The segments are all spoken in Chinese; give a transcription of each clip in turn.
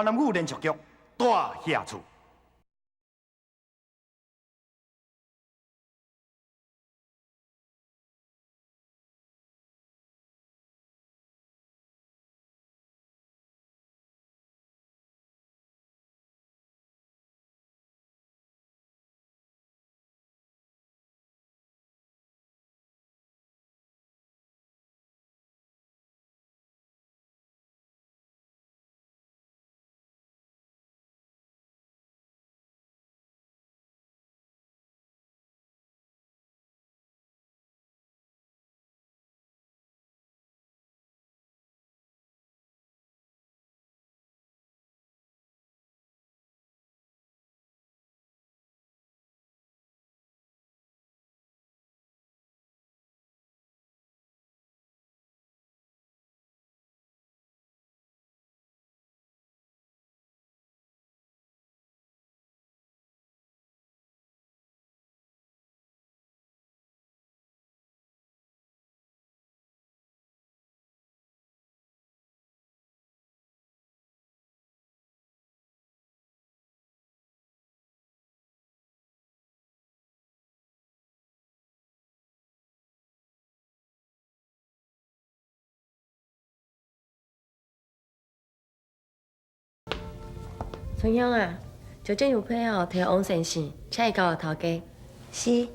闽南语连续剧大下厝。春香啊，就这有配哦，摕王先生，请伊交头家。是。基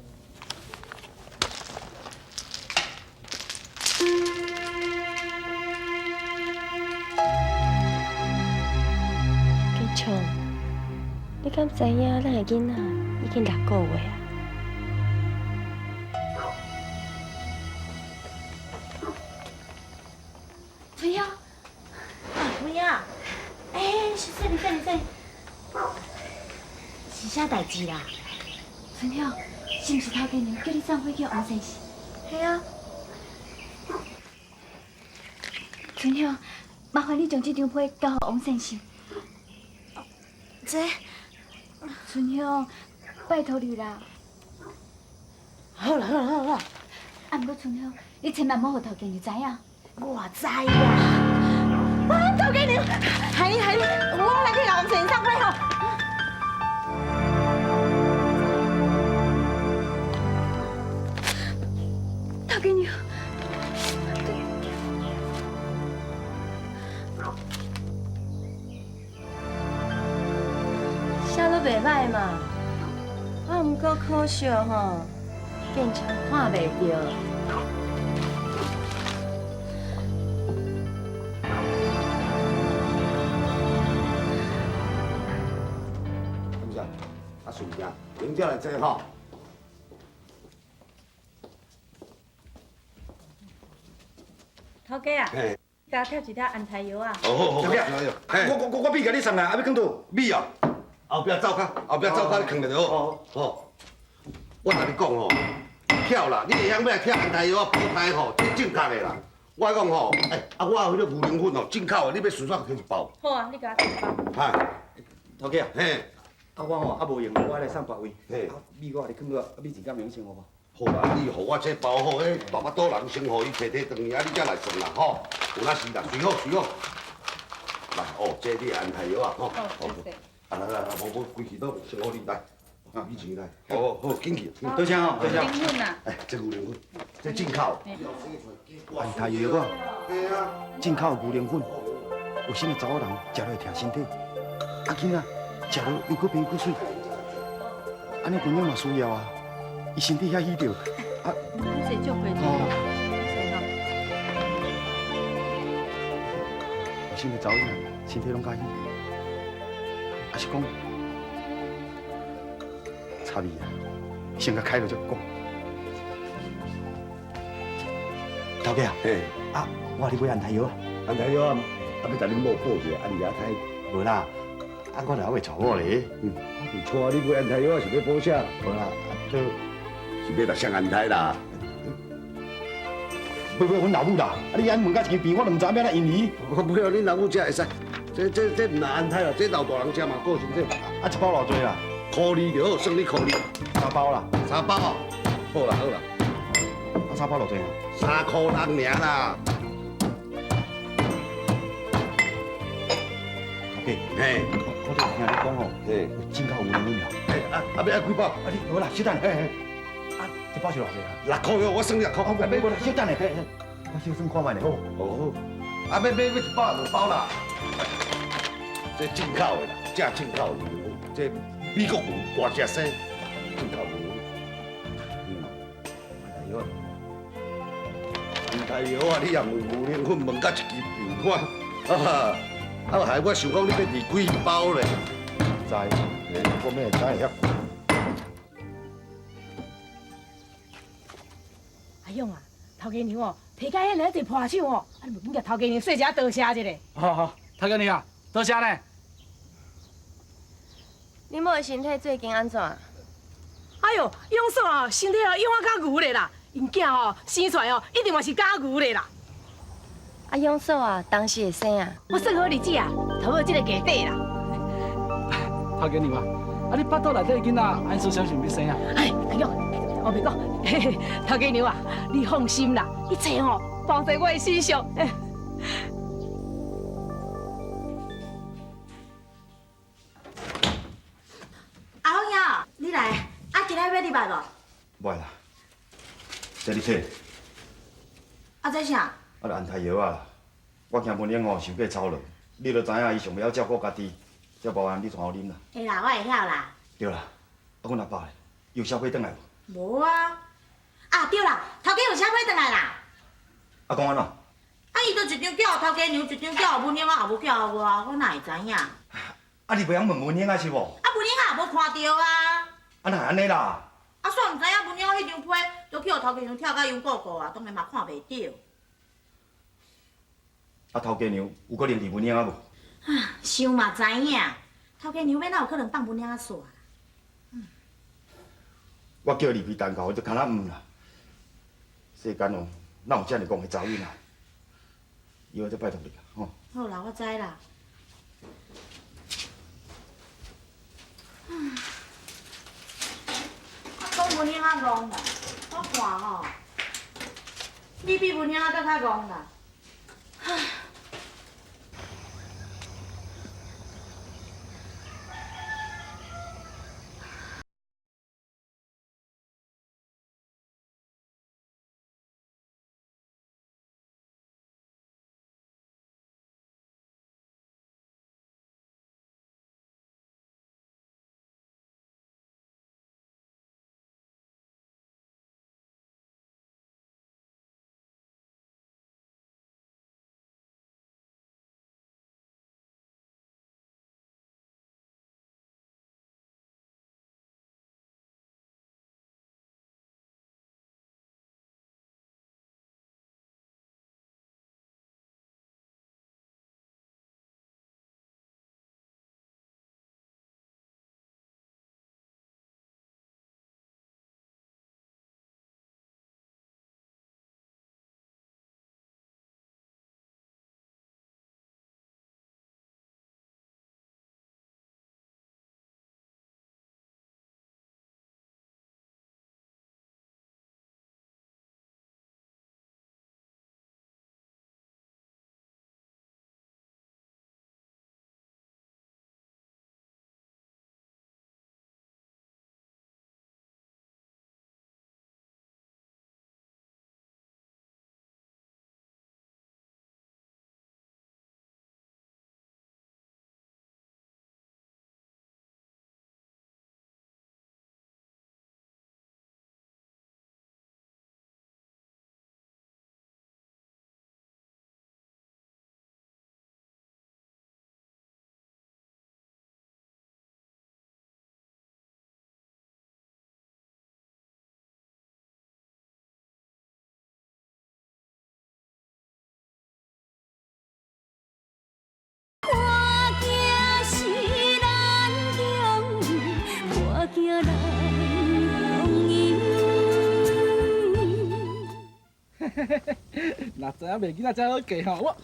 聪，你敢知影咱的囡仔已经6个月啊？春香，春香，说你，是啥代志啦？春香，是毋是头家娘叫你送回去王先生？系啊。春香，麻烦你将这张被交给王先生。这，春香，拜托你啦。好啦。啊，不过春香，你千万莫互头家娘知影。我知啦。头家娘，害你，我来去王先生送回吼。头家娘。写得袂歹嘛，啊，毋过可惜吼，变成看袂着。怎么样？啊，顺便迎接来坐吼。头家啊，嘿，甲我贴一条安胎药啊。好，怎么样？我米甲你送来，还要放倒米啊？后壁走卡，你藏着就好。好，我甲你讲吼，跳啦，你会晓要跳安胎药啊，补胎吼，这正确的啦。我讲吼，我有迄个牛奶粉吼，进口的，你要顺续摕一包。好啊，你甲我一包。嗨，头家，嘿，我吼无用，我来送别位。嘿，米我你放落，米钱敢用先好无？好啦，你互我这包好，大巴肚人先互伊摕摕转去，你才来算啦吼。有那是啦，随好。来，这你安胎药啊，吼。谢谢。来，无规气都先好你来，米钱来。好，紧去。多谢哦，多谢。零粉啊。这牛奶粉，这进口。安胎药啊，嘿啊，进口牛奶粉，有啥物查某人食落会疼身体，啊囡仔食落又搁变搁水，安尼姑娘嘛需要啊，伊身体遐虚着，啊，谢谢足贵哦，谢谢吼。有啥物查某人身体拢较虚，啊是讲差味啊，先甲开了再讲。头家啊，嘿，啊，我咧买安胎药啊。安胎药啊，要甲恁某报一个安牙胎。无啦，啊，我老会娶我咧。你错，你买安胎药是要补啥？无啦，啊，是要来上安胎啦。不，阮老母啦，啊，你安问甲一支病，我都唔知影要哪因伊。我不要恁老母食会使，这唔安胎啦，这老大人食嘛，顾身体。啊，一包偌济啦2就好，算你2，3 ？3包啦。包哦。好啦，啊，3包偌济啊？3块人尔啦。头家，嘿，我就听你讲吼，嘿，真够有能力了。啊要几包？啊，你好啦，小等下，这包是偌济啊6块哟，我算6块。啊，买小等下，我小算看卖咧好。哦，啊买1包2包啦。这进口的啦，正进口的，这美国牛大只生，进口牛。哎呦啊！你也问牛奶粉，问甲一支病看，害我想讲你要二几包咧？知，我咩知会遐贵？阿勇啊，头家娘哦，提介迄两只破手哦，啊，你甲头家娘说一下多谢一下。好，头家娘啊，多谢呢。你某的身体最近安怎？哎呦，勇嫂哦，身体哦，勇啊甲牛咧啦，因囝哦生出来哦，一定嘛是假牛咧啦。啊，勇嫂啊，当时会生啊？我算好日子啊，头好这个家底啦。头家娘啊，啊你腹肚内底囡仔安叔想要生啊？哎，阿勇，我别讲，嘿嘿，头家娘啊，你放心啦，一切哦包在我的身上。阿凤呀，你来，啊，今仔要入来无？袂啦，这你睇，啊，这啥？啊，安胎药啊，我惊文英吼受过操劳，你就知影伊上袂晓照顾家己，这包安你传互啉啦。会啦，我会晓啦。对啦，啊，阮阿爸咧，有消费转来无？无啊。啊，对啦，头家有车买转来啦。啊，讲安怎？啊，伊都一张叫头家娘，一张叫文英啊，也无叫我，我哪会知影？啊，啊，你袂晓问文英啊是无？文英啊，也无看到啊。啊，哪安尼啦？啊，煞毋知影文英迄张批都去互头家娘跳甲勇哥哥啊，当然嘛看袂到。啊，头家娘有可能伫文英啊无？啊，想嘛知影，头家娘要哪有可能放文英啊煞？我叫你批蛋糕，就敢若唔啦。世间哦，哪有遮尔戆的查囡仔？以后再拜托你啦，吼。好啦，我知啦。讲文英啊戆啦，我看吼，你比文英啊搁较戆啦。若知影卖囡仔才好嫁吼，我，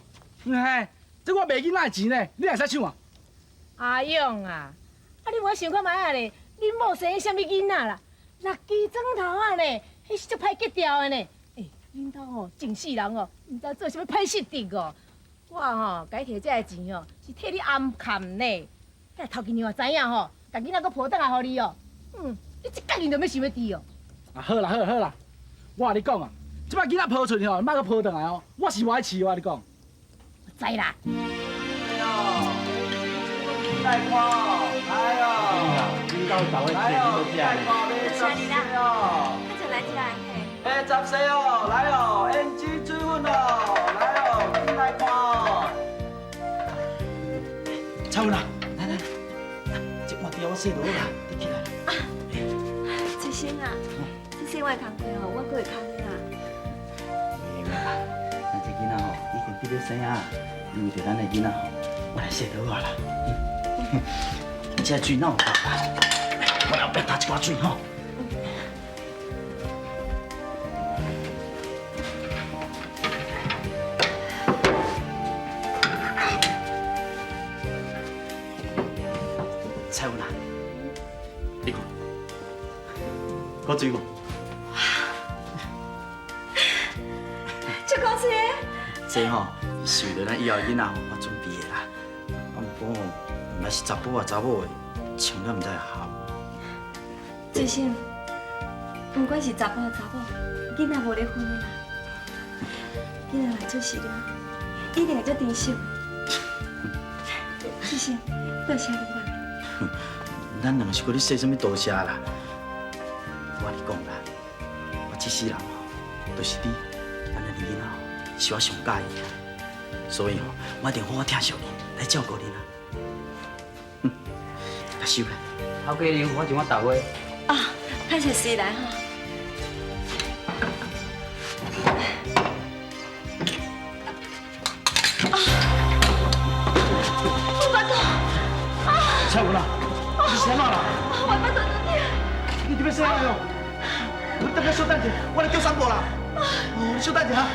嘿，这我卖囡仔的钱呢，你会使抢啊？阿勇啊，啊你莫想看卖啊咧，恁某生啥物囡仔啦？6支砖头啊呢，迄是足歹结掉的呢。恁兜吼真世人哦，毋知做啥物歹失德哦。我吼该摕这个钱哦，是替你安看呢。遐头家娘啊知影吼，家囡仔搁抱倒来互你哦。你这家己就要想要治哦。啊，好啦好啦好啦，我甲你讲啊，即摆囡仔抱出去吼，莫搁抱倒来哦，我是无爱饲，我甲你讲。我知啦。来看哦，来哦，应该找位来哦，来看买10岁哦，那就来这嘿。买10岁哦，来哦，NG 水粉哦，来哦，你来看哦。彩云啊，来来，这碗底我洗落啦，你起来。志兴啊，这生活工课吼，我搁会空的啦。袂啦，咱这囡仔吼已经得要生啊，因为着咱的囡仔吼，我来洗落啊啦。这水哪有够啊？我来后壁打一寡水吼。彩云啊，你看，够水无？这高兴。这吼是为了咱以后囡仔吼我准备的啦。啊，不过若是查甫啊查某的，穿了毋知会好无？志兴，不管是查甫查某，囡仔无离婚的啦。囡仔若出世了，一定会足珍惜的。志兴，多谢你啦。咱两个是搁咧说什么多谢啦？我甲你讲啦，我这世人吼，就是你，咱的囡仔吼，是我上介意的，所以吼，我一定好好疼惜你，来照顾你啦。甲收啦。头家娘，我一碗豆花。啊，歹势时来哈。彩云啊，你是安怎啦？我巴肚痛。你特别生啊哟！你特别小等者，我来叫三伯啦。哦，你小等者哈。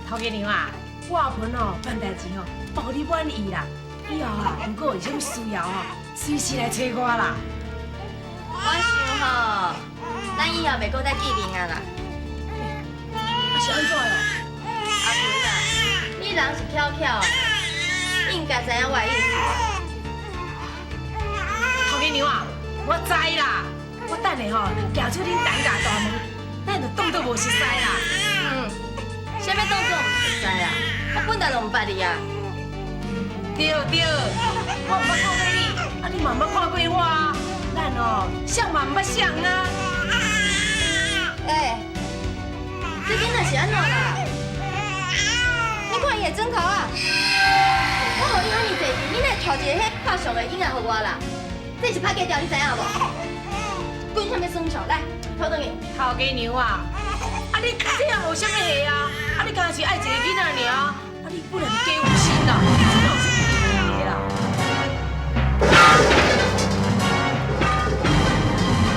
头家娘啊，我阿婆哦办代志哦，保你满意啦。以后啊，如果有啥物需要哦，随时来找我啦。我想吼，咱以后袂搁再见面啊啦。是安怎哟？阿婆啊，你人是巧巧，应该知影我的意思。头家娘啊，我知啦。我等下吼调出恁等家大门，咱就当作无熟悉啦。啥物动作唔熟悉啊？我本来就唔捌你啊。对对，我唔捌看过你，啊你嘛唔捌看过我，咱哦相嘛唔捌相啊。这囡仔是安怎啦？你看伊的枕头啊！我互你遐尼济钱，你来娶一个迄拍相的囡仔互我啦？这是拍假条，你知影无？滚啥物耍相？来，拖转去。头家娘啊，啊你这样有啥物事啊？啊你敢是爱一个囡仔尔？啊你不能给有心啦，这有啥物事啦？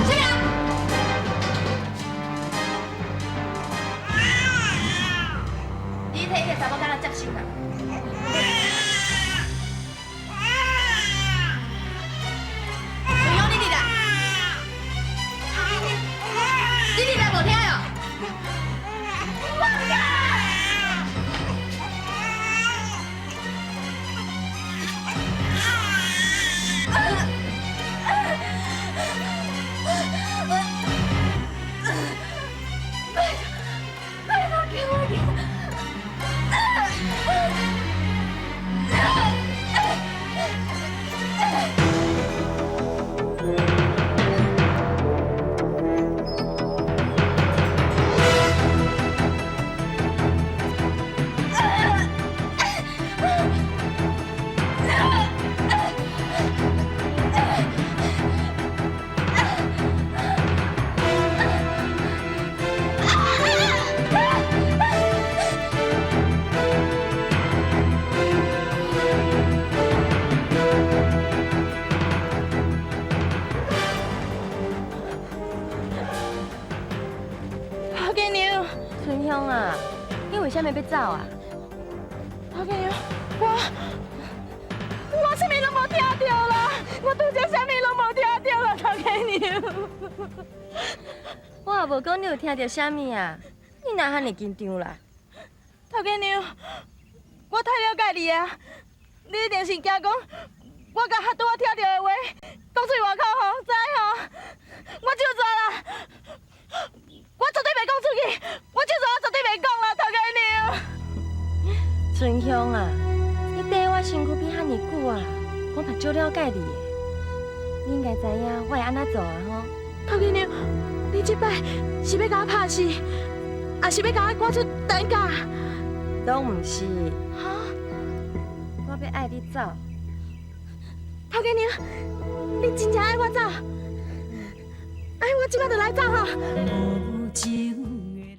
谁啊？你睇迄查某囡仔接手啦。春阳，你入来。你入来无听哦？拜托给我点。头家娘，春香啊，你为什么要走啊？头家娘，我啥物拢无听到啦，我拄则啥物拢无听到啦，头家娘。我也无讲你有听到啥物啊，你哪遐尼紧张啦？头家娘，我太了解你啊，你一定是惊讲我甲拄我听到的话讲出外口吼，知吼？我就做啦，我绝对袂讲出去，我就做我绝对袂讲啦，头家娘。春香啊，你跟我身躯边遐尼久啊，我嘛足了解你的。你应该知影我会安怎做啊吼。头家娘，你这摆是要甲我拍死，还是要甲我赶出等家？拢毋是，哈？我要爱你走。头家娘，你真正爱我走？爱我即摆就来走哈。